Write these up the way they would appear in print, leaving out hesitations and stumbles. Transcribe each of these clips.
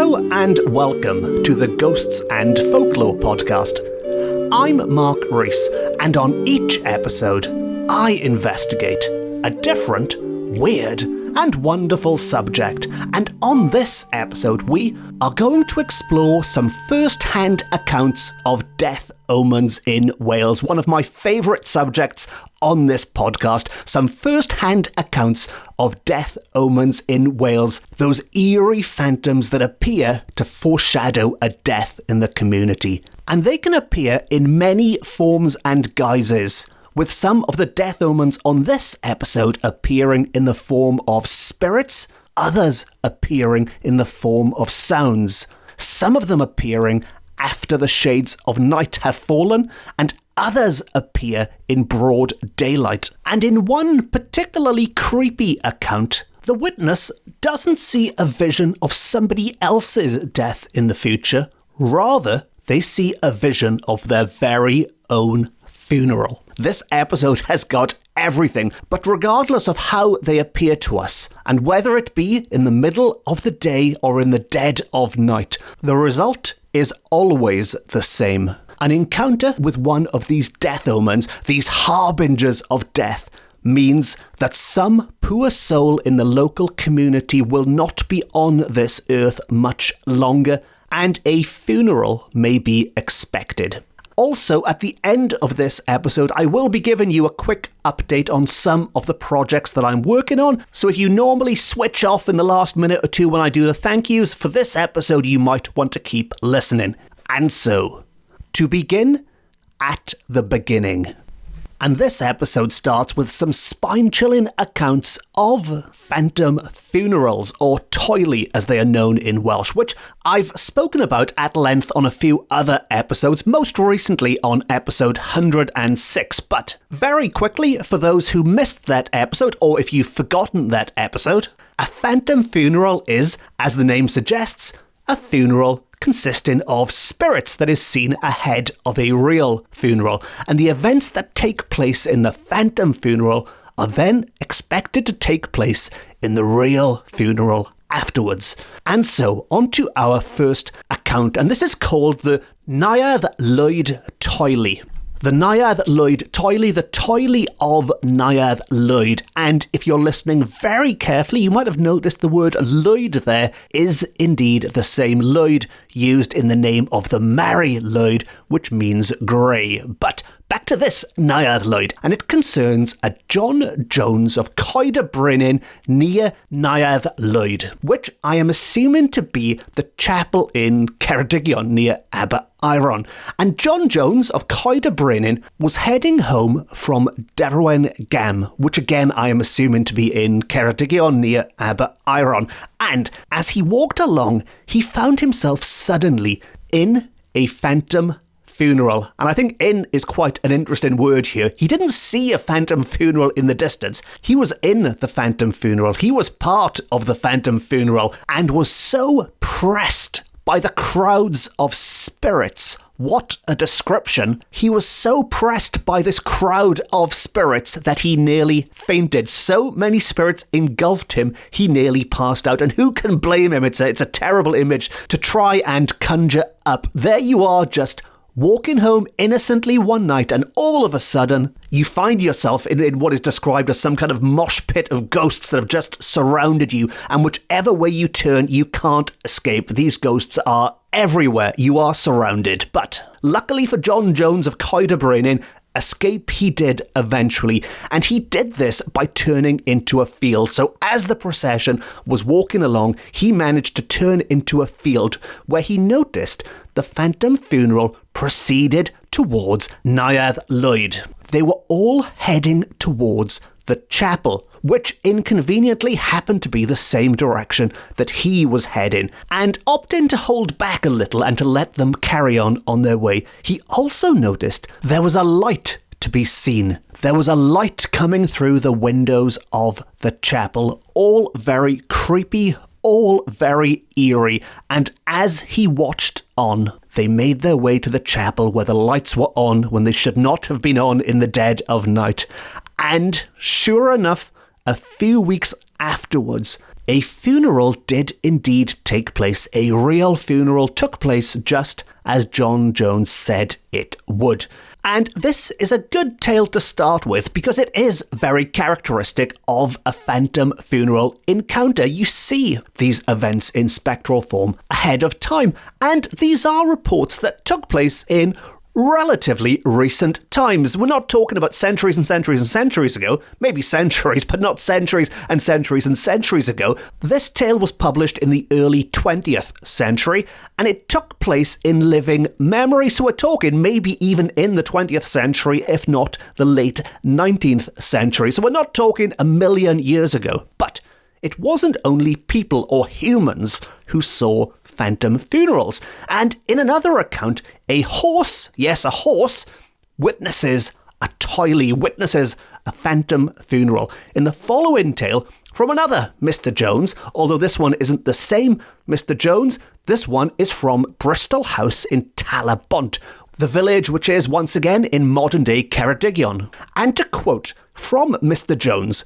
Hello and welcome to the Ghosts and Folklore podcast. I'm Mark Rees, and on each episode, I investigate a different, weird, and wonderful subject. And on this episode, we are going to explore some first-hand accounts of death omens in Wales, one of my favourite subjects on this podcast. Some first-hand accounts of death omens in Wales, those eerie phantoms that appear to foreshadow a death in the community. And they can appear in many forms and guises, with some of the death omens on this episode appearing in the form of spirits, others appearing in the form of sounds, some of them appearing after the shades of night have fallen, and others appear in broad daylight. And in one particularly creepy account, the witness doesn't see a vision of somebody else's death in the future. Rather, they see a vision of their very own funeral. This episode has got everything, but regardless of how they appear to us, and whether it be in the middle of the day or in the dead of night, the result is always the same. An encounter with one of these death omens, these harbingers of death, means that some poor soul in the local community will not be on this earth much longer, and a funeral may be expected. Also, at the end of this episode, I will be giving you a quick update on some of the projects that I'm working on. So if you normally switch off in the last minute or two when I do the thank yous, for this episode you might want to keep listening. And so, to begin at the beginning. And this episode starts with some spine-chilling accounts of phantom funerals, or toili as they are known in Welsh, which I've spoken about at length on a few other episodes, most recently on episode 106. But very quickly, for those who missed that episode, or if you've forgotten that episode, a phantom funeral is, as the name suggests, a funeral consisting of spirits that is seen ahead of a real funeral, and the events that take place in the phantom funeral are then expected to take place in the real funeral afterwards. And so, on to our first account, and this is called the Neuadd Lwyd Toili. The Neuadd Lwyd Toili, the toili of Neuadd Lwyd. And if you're listening very carefully, you might have noticed the word Lwyd there is indeed the same Lwyd used in the name of the Mari Lwyd, which means grey. But back to this Neuadd Lwyd, and it concerns a John Jones of Coed y Brenin near Neuadd Lwyd, which I am assuming to be the chapel in Ceredigion near Mabinogion. And John Jones of Coed y Brenin was heading home from Derwen Gam, which again I am assuming to be in Ceredigion near Mabinogion. And as he walked along, he found himself suddenly in a phantom funeral. And I think in is quite an interesting word here. He didn't see a phantom funeral in the distance. He was in the phantom funeral. He was part of the phantom funeral and was so pressed by the crowds of spirits. What a description. He was so pressed by this crowd of spirits that he nearly fainted. So many spirits engulfed him, he nearly passed out. And who can blame him? It's a terrible image to try and conjure up. There you are, just walking home innocently one night, and all of a sudden you find yourself in what is described as some kind of mosh pit of ghosts that have just surrounded you, and whichever way you turn, you can't escape. These ghosts are everywhere. You are surrounded. But luckily for John Jones of Coed y Brenin, escape he did eventually, and he did this by turning into a field. So as the procession was walking along, he managed to turn into a field where he noticed the phantom funeral proceeded towards Neuadd Lwyd. They were all heading towards the chapel, which inconveniently happened to be the same direction that he was heading, and opting to hold back a little and to let them carry on their way. He also noticed there was a light to be seen. There was a light coming through the windows of the chapel, all very creepy, all very eerie, and as he watched on, they made their way to the chapel where the lights were on when they should not have been on in the dead of night. And sure enough, a few weeks afterwards, a funeral did indeed take place. A real funeral took place just as John Jones said it would. And this is a good tale to start with because it is very characteristic of a phantom funeral encounter. You see these events in spectral form ahead of time, and these are reports that took place in relatively recent times. We're not talking about centuries and centuries and centuries ago, maybe centuries, but not centuries and centuries and centuries ago. This tale was published in the early 20th century, and it took place in living memory, so we're talking maybe even in the 20th century, if not the late 19th century. So we're not talking a million years ago, but it wasn't only people or humans who saw phantom funerals. And in another account, a horse, yes, a horse, witnesses a phantom funeral. In the following tale from another Mr. Jones, although this one isn't the same Mr. Jones, this one is from Bristol House in Talabont, the village which is once again in modern-day Ceredigion. And to quote from Mr. Jones,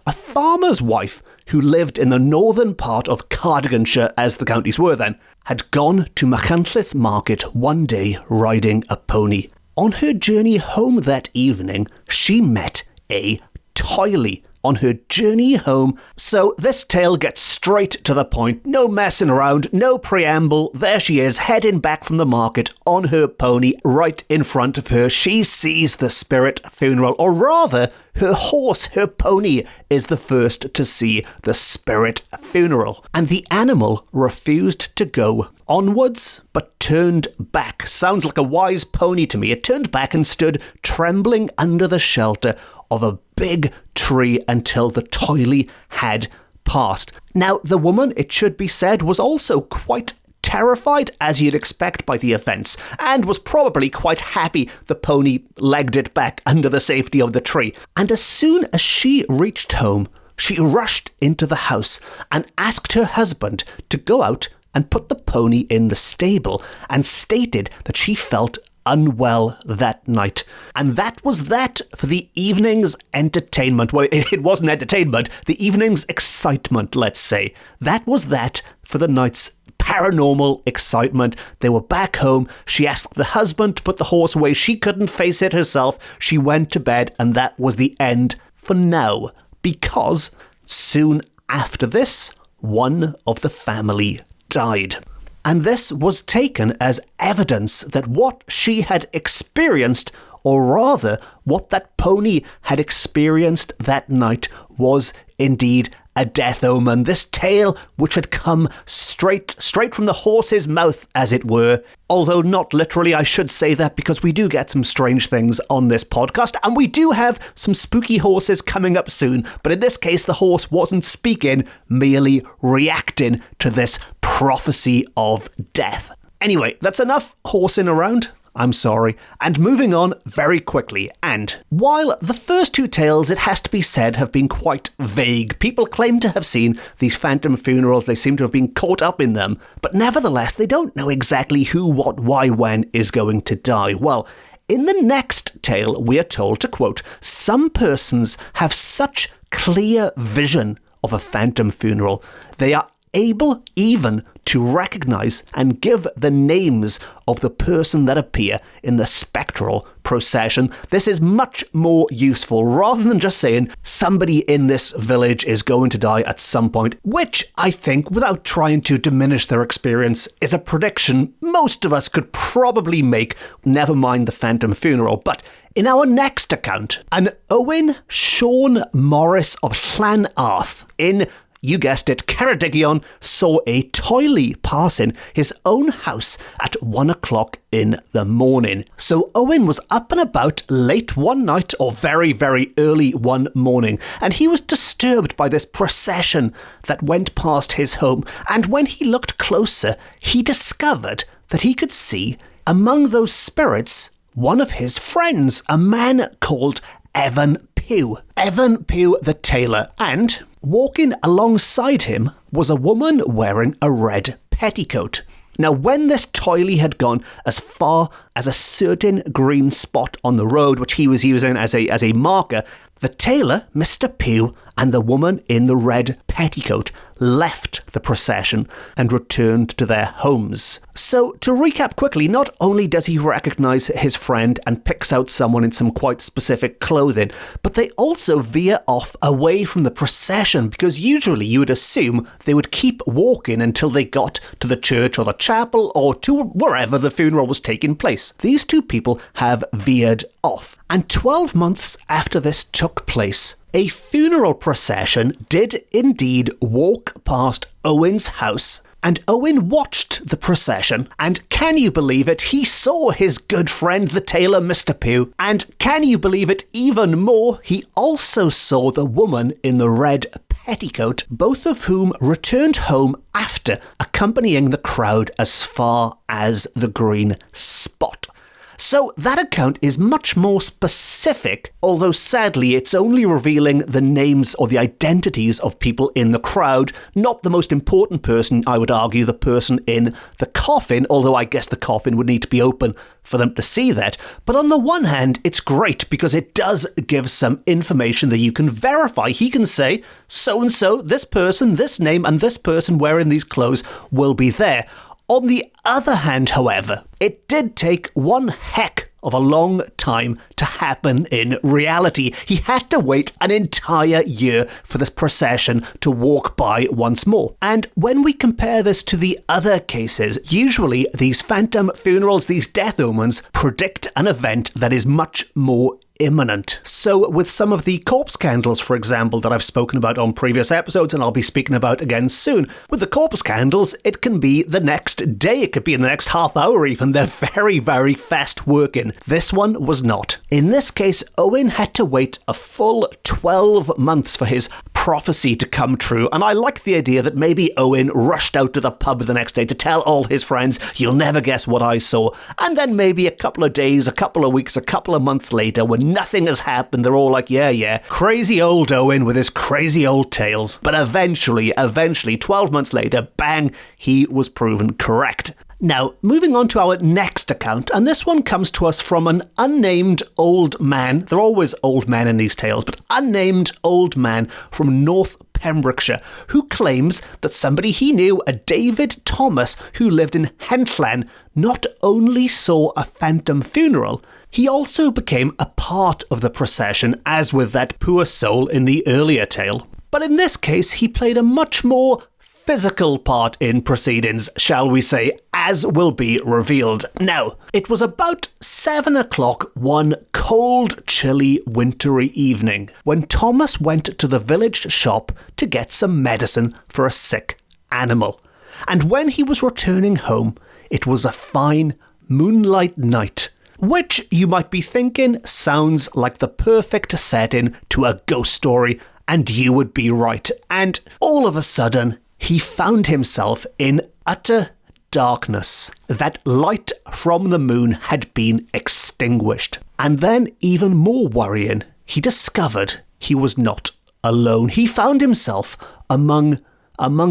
a farmer's wife who lived in the northern part of Cardiganshire, as the counties were then, had gone to Machynlleth Market one day riding a pony. On her journey home that evening, she met a toily on her journey home. So this tale gets straight to the point. No messing around, no preamble. There she is, heading back from the market on her pony. Right in front of her, she sees the spirit funeral, or rather, her horse, her pony, is the first to see the spirit funeral. And the animal refused to go onwards, but turned back. Sounds like a wise pony to me. It turned back and stood trembling under the shelter of a big tree until the toily had passed. Now, the woman, it should be said, was also quite terrified, as you'd expect by the events, and was probably quite happy the pony legged it back under the safety of the tree. And as soon as she reached home, she rushed into the house and asked her husband to go out and put the pony in the stable, and stated that she felt unwell that night. And that was that for the evening's entertainment. Well, it wasn't entertainment, the evening's excitement, let's say. That was that for the night's paranormal excitement. They were back home. She asked the husband to put the horse away. She couldn't face it herself. She went to bed, and that was the end for now. Because soon after this, one of the family died. And this was taken as evidence that what she had experienced, or rather what that pony had experienced that night, was indeed a death omen. This tale, which had come straight from the horse's mouth, as it were, although not literally, I should say that, because we do get some strange things on this podcast, and we do have some spooky horses coming up soon, but in this case, the horse wasn't speaking, merely reacting to this prophecy of death. Anyway, that's enough horsing around. I'm sorry. And moving on very quickly. And while the first two tales, it has to be said, have been quite vague, people claim to have seen these phantom funerals, they seem to have been caught up in them, but nevertheless, they don't know exactly who, what, why, when is going to die. Well, in the next tale, we are told to quote, some persons have such clear vision of a phantom funeral, they are able even to recognize and give the names of the person that appear in the spectral procession. This is much more useful rather than just saying somebody in this village is going to die at some point, which I think, without trying to diminish their experience, is a prediction most of us could probably make, never mind the phantom funeral. But in our next account, an Owen Sean Morris of Llanarth in, you guessed it, Ceredigion, saw a toily passing his own house at 1 o'clock in the morning. So Owen was up and about late one night, or very, very early one morning, and he was disturbed by this procession that went past his home. And when he looked closer, he discovered that he could see among those spirits one of his friends, a man called Evan Pugh. Evan Pugh the tailor, and walking alongside him was a woman wearing a red petticoat. Now, when this toily had gone as far as a certain green spot on the road, which he was using as a marker, the tailor, Mr. Pugh, and the woman in the red petticoat left the procession and returned to their homes. So, to recap quickly, not only does he recognise his friend and picks out someone in some quite specific clothing, but they also veer off away from the procession, because usually you would assume they would keep walking until they got to the church or the chapel or to wherever the funeral was taking place. These two people have veered off. And 12 months after this took place, a funeral procession did indeed walk past Owen's house, and Owen watched the procession, and can you believe it, he saw his good friend the tailor Mr. Pugh, and can you believe it even more, he also saw the woman in the red petticoat, both of whom returned home after accompanying the crowd as far as the green spot. So that account is much more specific, although sadly it's only revealing the names or the identities of people in the crowd, not the most important person, I would argue, the person in the coffin, although I guess the coffin would need to be open for them to see that. But on the one hand, it's great because it does give some information that you can verify. He can say, so-and-so, this person, this name, and this person wearing these clothes will be there. On the other hand, however, it did take one heck of a long time to happen in reality. He had to wait an entire year for this procession to walk by once more. And when we compare this to the other cases, usually these phantom funerals, these death omens, predict an event that is much more imminent. So with some of the corpse candles, for example, that I've spoken about on previous episodes and I'll be speaking about again soon, with the corpse candles, it can be the next day, it could be in the next half hour even. They're very, very fast working. This one was not. In this case, Owen had to wait a full 12 months for his prophecy to come true, and I like the idea that maybe Owen rushed out to the pub the next day to tell all his friends, you'll never guess what I saw, and then maybe a couple of days, a couple of weeks, a couple of months later, when nothing has happened, they're all like, yeah, crazy old Owen with his crazy old tales. But eventually, 12 months later, bang, he was proven correct. Now, moving on to our next account, and this one comes to us from an unnamed old man. They're always old men in these tales, but unnamed old man from North Pembrokeshire, who claims that somebody he knew, a David Thomas, who lived in Henllan, not only saw a phantom funeral, he also became a part of the procession, as with that poor soul in the earlier tale. But in this case, he played a much more physical part in proceedings, shall we say, as will be revealed. Now, it was about 7 o'clock one cold, chilly, wintry evening when Thomas went to the village shop to get some medicine for a sick animal. And when he was returning home, it was a fine moonlight night, which you might be thinking sounds like the perfect setting to a ghost story, and you would be right. And all of a sudden, he found himself in utter darkness. That light from the moon had been extinguished. And then, even more worrying, he discovered he was not alone. He found himself among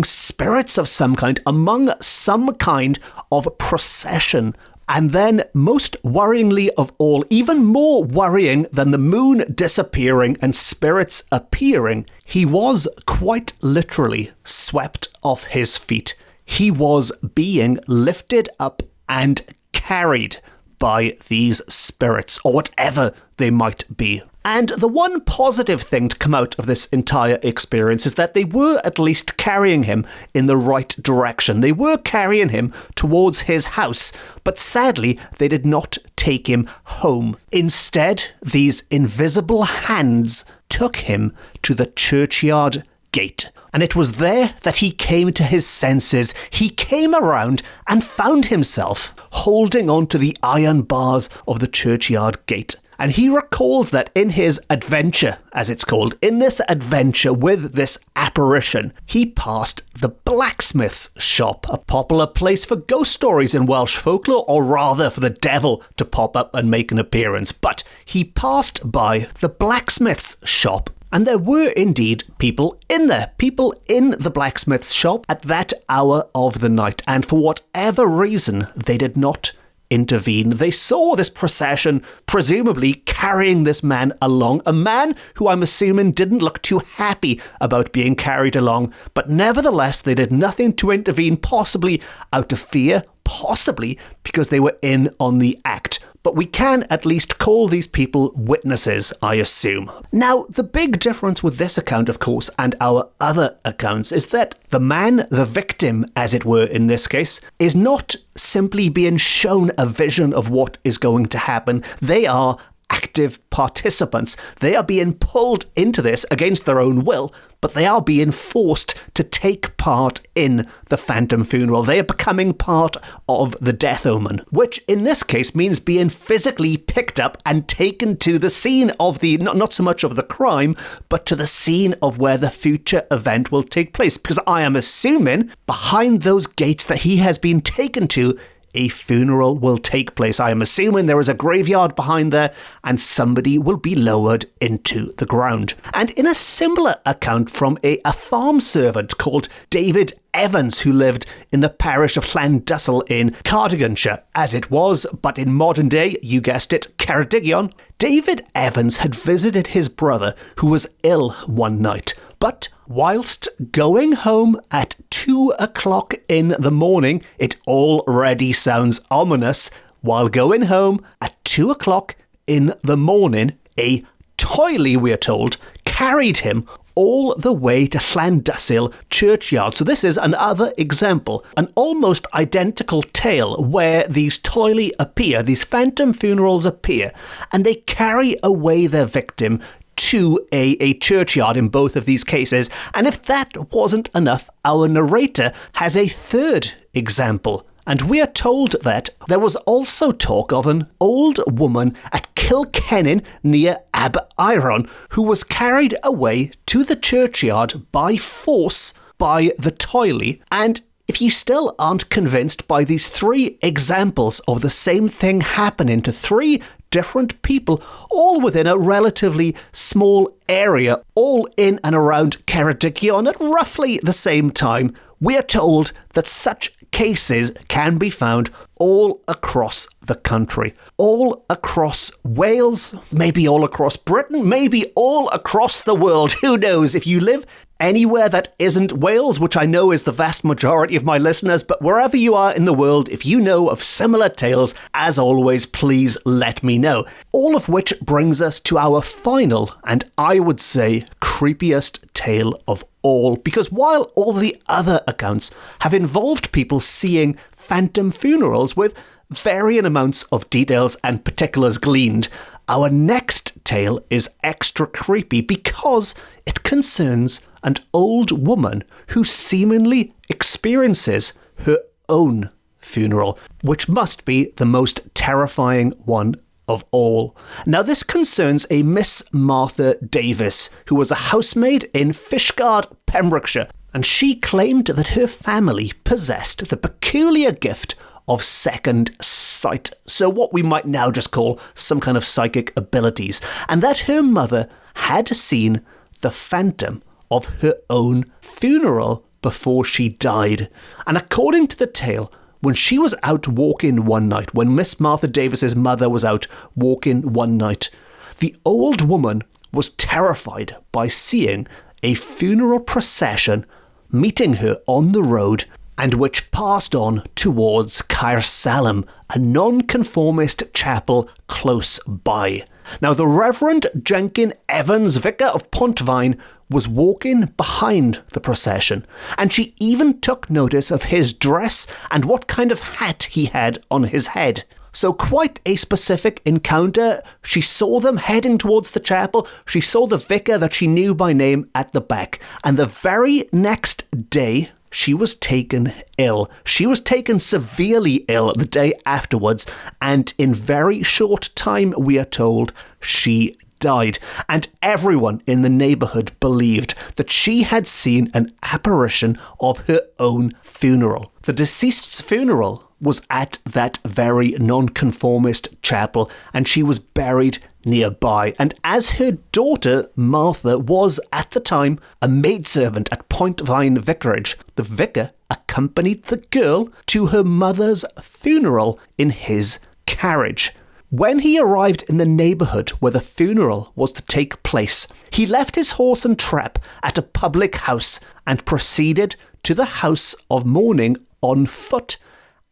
spirits of some kind, among some kind of procession. And then, most worryingly of all, even more worrying than the moon disappearing and spirits appearing, he was quite literally swept off his feet. He was being lifted up and carried by these spirits, or whatever they might be. And the one positive thing to come out of this entire experience is that they were at least carrying him in the right direction. They were carrying him towards his house, but sadly, they did not take him home. Instead, these invisible hands took him to the churchyard gate. And it was there that he came to his senses. He came around and found himself holding onto the iron bars of the churchyard gate. And he recalls that in his adventure, as it's called, in this adventure with this apparition, he passed the blacksmith's shop, a popular place for ghost stories in Welsh folklore, or rather for the devil to pop up and make an appearance. But he passed by the blacksmith's shop, and there were indeed people in there, people in the blacksmith's shop at that hour of the night. And for whatever reason, they did not intervene. They saw this procession, presumably carrying this man along, a man who I'm assuming didn't look too happy about being carried along, but nevertheless they did nothing to intervene, possibly out of fear, possibly because they were in on the act. But we can at least call these people witnesses, I assume. Now, the big difference with this account, of course, and our other accounts is that the man, the victim, as it were in this case, is not simply being shown a vision of what is going to happen. They are active participants. They are being pulled into this against their own will, but they are being forced to take part in the phantom funeral. They are becoming part of the death omen, which in this case means being physically picked up and taken to the scene of the, not so much of the crime, but to the scene of where the future event will take place. Because I am assuming behind those gates that he has been taken to, a funeral will take place. I am assuming there is a graveyard behind there and somebody will be lowered into the ground. And in a similar account from a farm servant called David Evans, who lived in the parish of Llandyssil in Cardiganshire, as it was, but in modern day, you guessed it, Ceredigion, David Evans had visited his brother who was ill one night. But whilst going home at 2 o'clock in the morning, it already sounds ominous, while going home at 2 o'clock in the morning, a toily, we're told, carried him all the way to Llandyssil churchyard. So this is another example, an almost identical tale where these toily appear, these phantom funerals appear, and they carry away their victim to a churchyard in both of these cases. And if that wasn't enough, our narrator has a third example. And we are told that there was also talk of an old woman at Kilkennin near Aberyron who was carried away to the churchyard by force by the toily. And if you still aren't convinced by these three examples of the same thing happening to three different people, all within a relatively small area, all in and around Ceredigion at roughly the same time, we are told that such cases can be found all across the country, all across Wales, maybe all across Britain, maybe all across the world. Who knows? If you live anywhere that isn't Wales, which I know is the vast majority of my listeners, but wherever you are in the world, if you know of similar tales, as always, please let me know. All of which brings us to our final, and I would say creepiest tale of all, because while all the other accounts have involved people seeing phantom funerals with varying amounts of details and particulars gleaned, our next tale is extra creepy because it concerns an old woman who seemingly experiences her own funeral, which must be the most terrifying one of all. Now, this concerns a Miss Martha Davis, who was a housemaid in Fishguard, Pembrokeshire, and she claimed that her family possessed the peculiar gift of second sight, so what we might now just call some kind of psychic abilities, and that her mother had seen the phantom of her own funeral before she died. And according to the tale, when she was out walking one night, when Miss Martha Davis's mother was out walking one night, the old woman was terrified by seeing a funeral procession meeting her on the road and which passed on towards Caersalem, a nonconformist chapel close by. Now, the Reverend Jenkin Evans, vicar of Pontvine, was walking behind the procession, and she even took notice of his dress and what kind of hat he had on his head. So quite a specific encounter. She saw them heading towards the chapel. She saw the vicar that she knew by name at the back. And the very next day, she was taken ill. She was taken severely ill the day afterwards. And in very short time, we are told, she died. And everyone in the neighbourhood believed that she had seen an apparition of her own funeral. The deceased's funeral was at that very nonconformist chapel, and she was buried nearby. And as her daughter, Martha, was at the time a maidservant at Pointvine Vicarage, the vicar accompanied the girl to her mother's funeral in his carriage. When he arrived in the neighbourhood where the funeral was to take place, he left his horse and trap at a public house and proceeded to the house of mourning on foot,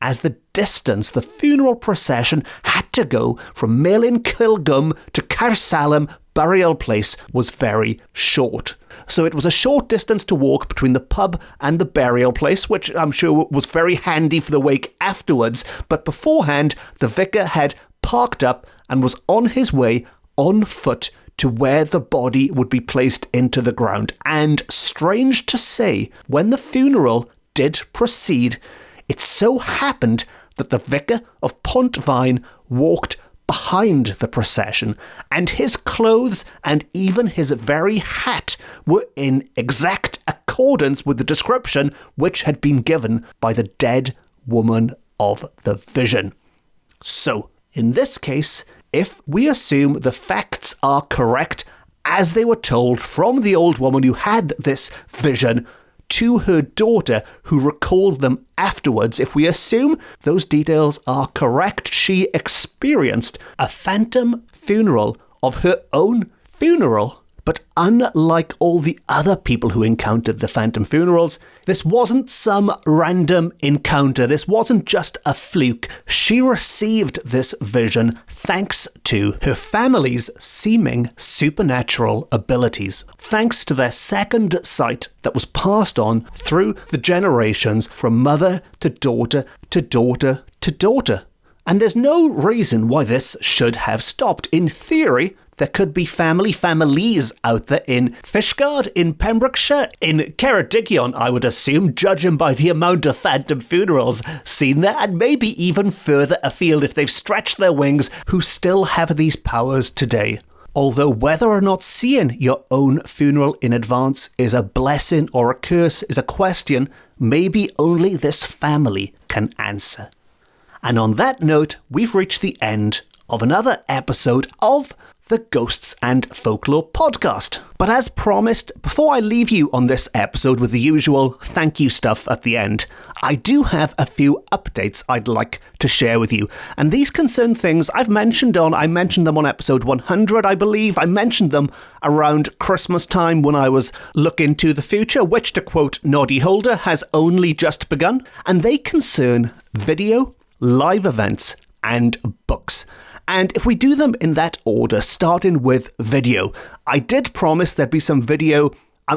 as the distance the funeral procession had to go from Melin Kilgum to Caersalem burial place was very short. So it was a short distance to walk between the pub and the burial place, which I'm sure was very handy for the wake afterwards. But beforehand, the vicar had parked up and was on his way on foot to where the body would be placed into the ground. And strange to say, when the funeral did proceed, it so happened that the vicar of Pointvine walked behind the procession, and his clothes and even his very hat were in exact accordance with the description which had been given by the dead woman of the vision. So, in this case, if we assume the facts are correct, as they were told from the old woman who had this vision to her daughter, who recalled them afterwards, if we assume those details are correct, she experienced a phantom funeral of her own funeral. But unlike all the other people who encountered the phantom funerals, this wasn't some random encounter. This wasn't just a fluke. She received this vision thanks to her family's seeming supernatural abilities, thanks to their second sight that was passed on through the generations from mother to daughter to daughter to daughter. And there's no reason why this should have stopped. In theory, there could be families out there in Fishguard, in Pembrokeshire, in Ceredigion, I would assume, judging by the amount of phantom funerals seen there, and maybe even further afield if they've stretched their wings, who still have these powers today. Although whether or not seeing your own funeral in advance is a blessing or a curse is a question maybe only this family can answer. And on that note, we've reached the end of another episode of the Ghosts and Folklore podcast. But as promised, before I leave you on this episode with the usual thank you stuff at the end, I do have a few updates I'd like to share with you. And these concern things I mentioned them on episode 100, I believe. I mentioned them around Christmas time when I was looking to the future, which, to quote Noddy Holder, has only just begun. And they concern video, live events, and books. And if we do them in that order, starting with video, I did promise there'd be some video.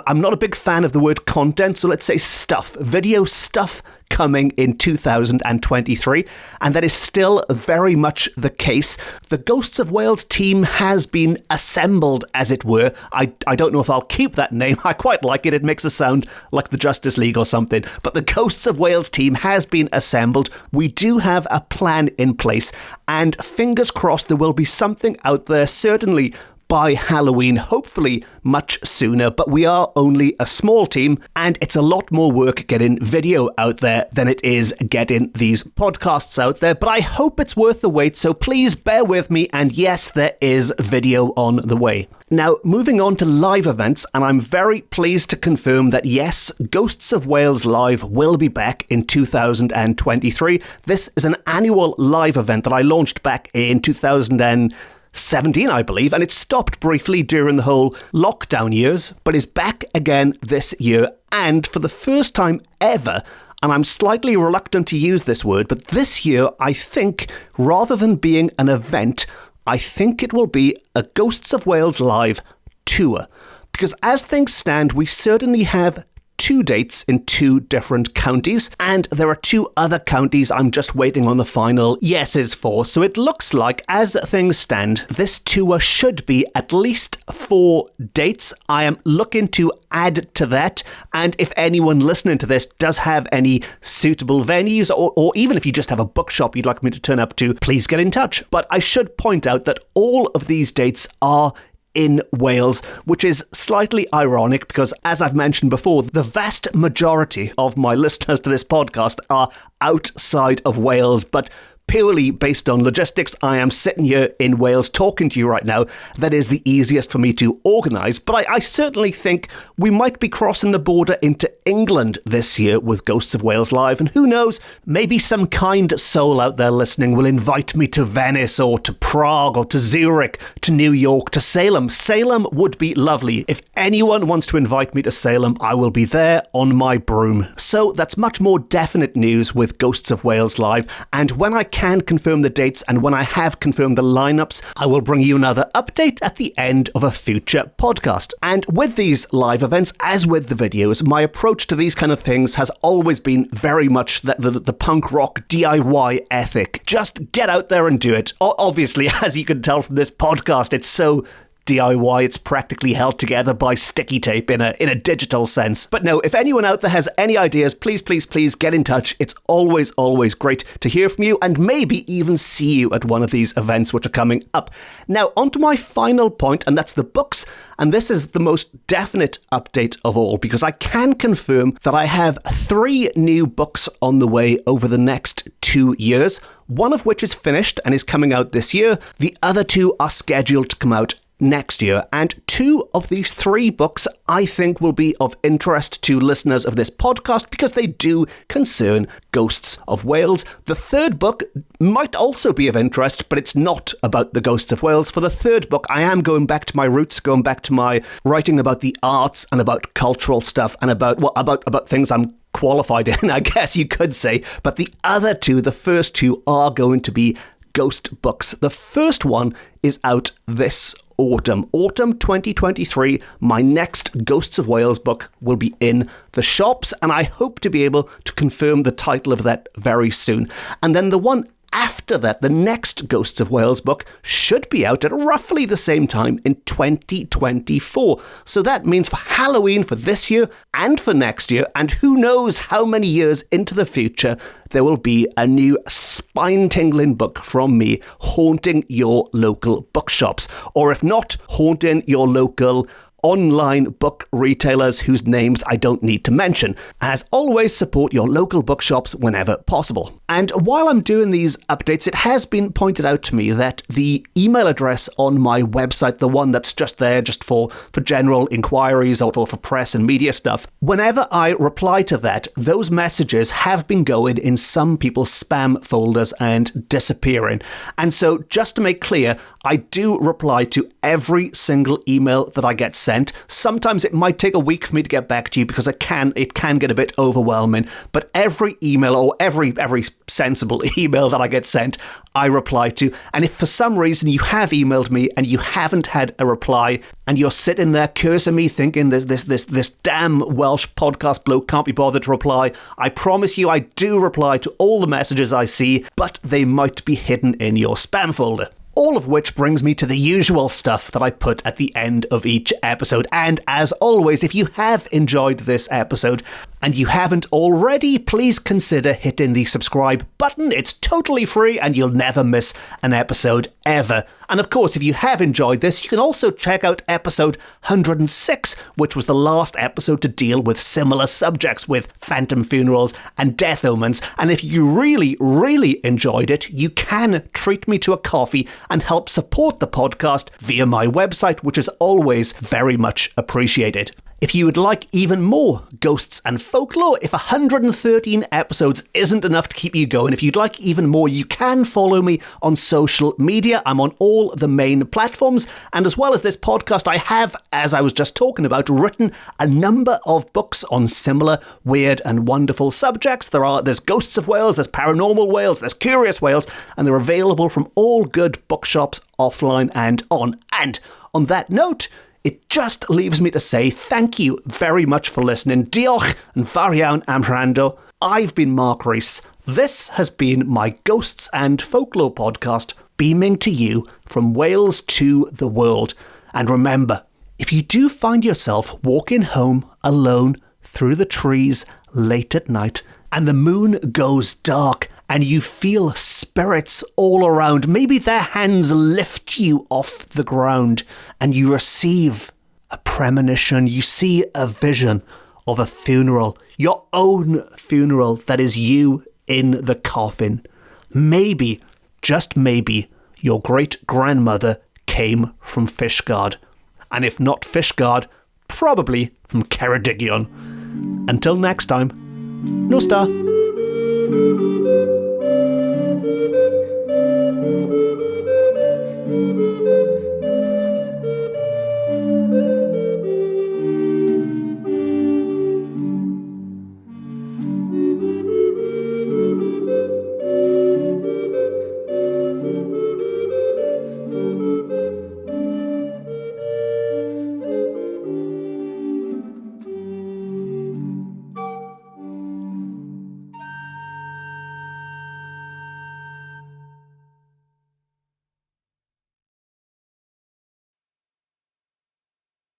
I'm not a big fan of the word content, so let's say stuff. Video stuff coming in 2023, and that is still very much the case. The Ghosts of Wales team has been assembled, as it were. I don't know if I'll keep that name. I quite like it. It makes us sound like the Justice League or something. But the Ghosts of Wales team has been assembled. We do have a plan in place, and fingers crossed there will be something out there, certainly by Halloween, hopefully much sooner, but we are only a small team and it's a lot more work getting video out there than it is getting these podcasts out there, but I hope it's worth the wait, so please bear with me, and yes, there is video on the way. Now, moving on to live events, and I'm very pleased to confirm that yes, Ghosts of Wales Live will be back in 2023. This is an annual live event that I launched back in 2017, I believe, and it stopped briefly during the whole lockdown years, but is back again this year, and for the first time ever, and I'm slightly reluctant to use this word, but this year, I think, rather than being an event, I think it will be a Ghosts of Wales Live tour. Because as things stand, we certainly have 2 dates in 2 different counties, and there are 2 other counties I'm just waiting on the final yeses for. So it looks like, as things stand, this tour should be at least 4 dates. I am looking to add to that, and if anyone listening to this does have any suitable venues, or even if you just have a bookshop you'd like me to turn up to, please get in touch. But I should point out that all of these dates are in Wales, which is slightly ironic because, as I've mentioned before, the vast majority of my listeners to this podcast are outside of Wales, but purely based on logistics, I am sitting here in Wales talking to you right now. That is the easiest for me to organise, but I certainly think we might be crossing the border into England this year with Ghosts of Wales Live, and who knows, maybe some kind soul out there listening will invite me to Venice or to Prague or to Zurich, to New York, to Salem. Salem would be lovely. If anyone wants to invite me to Salem, I will be there on my broom. So that's much more definite news with Ghosts of Wales Live, and when I can confirm the dates and when I have confirmed the lineups, I will bring you another update at the end of a future podcast. And with these live events, as with the videos, my approach to these kind of things has always been very much the punk rock DIY ethic. Just get out there and do it. Obviously, as you can tell from this podcast, it's so DIY, it's practically held together by sticky tape in a digital sense. But no, if anyone out there has any ideas, please get in touch. It's always great to hear from you and maybe even see you at one of these events which are coming up. Now, on to my final point, and that's the books. And this is the most definite update of all, because I can confirm that I have 3 new books on the way over the next 2 years, one of which is finished and is coming out this year. The other 2 are scheduled to come out next year, and 2 of these 3 books I think will be of interest to listeners of this podcast because they do concern Ghosts of Wales. The 3rd book might also be of interest, but it's not about the Ghosts of Wales. For the 3rd book, I am going back to my roots, going back to my writing about the arts and about cultural stuff and about things I'm qualified in, I guess you could say. But the other 2, the first 2, are going to be ghost books. The first one is out this autumn 2023. My next Ghosts of Wales book will be in the shops, and I hope to be able to confirm the title of that very soon. And then the one after that, the next Ghosts of Wales book, should be out at roughly the same time in 2024. So that means for Halloween for this year and for next year, and who knows how many years into the future, there will be a new spine-tingling book from me haunting your local bookshops. Or if not, haunting your local online book retailers whose names I don't need to mention. As always, support your local bookshops whenever possible. And while I'm doing these updates, it has been pointed out to me that the email address on my website, the one that's just there just for general inquiries or for press and media stuff, whenever I reply to that, those messages have been going in some people's spam folders and disappearing. And so just to make clear, I do reply to every single email that I get sent. Sometimes it might take a week for me to get back to you because it can get a bit overwhelming, but every email or every sensible email that I get sent, I reply to. And if for some reason you have emailed me and you haven't had a reply and you're sitting there cursing me thinking this damn Welsh podcast bloke can't be bothered to reply, I promise you I do reply to all the messages I see, but they might be hidden in your spam folder. All of which brings me to the usual stuff that I put at the end of each episode. And as always, if you have enjoyed this episode and you haven't already, please consider hitting the subscribe button. It's totally free and you'll never miss an episode ever. And of course, if you have enjoyed this, you can also check out episode 106, which was the last episode to deal with similar subjects with phantom funerals and death omens. And if you really enjoyed it, you can treat me to a coffee and help support the podcast via my website, which is always very much appreciated. If you would like even more ghosts and folklore, if 113 episodes isn't enough to keep you going, if you'd like even more, you can follow me on social media. I'm on all the main platforms. And as well as this podcast, I have, as I was just talking about, written a number of books on similar weird and wonderful subjects. There's Ghosts of Wales, there's Paranormal Wales, there's Curious Wales, and they're available from all good bookshops offline and on. And on that note, it just leaves me to say thank you very much for listening. Diolch and fawr iawn am wrando. I've been Mark Rees. This has been my Ghosts and Folklore podcast, beaming to you from Wales to the world. And remember, if you do find yourself walking home alone through the trees late at night and the moon goes dark and you feel spirits all around. Maybe their hands lift you off the ground and you receive a premonition. You see a vision of a funeral, your own funeral, that is you in the coffin. Maybe, just maybe, your great-grandmother came from Fishguard. And if not Fishguard, probably from Ceredigion. Until next time, Nostar.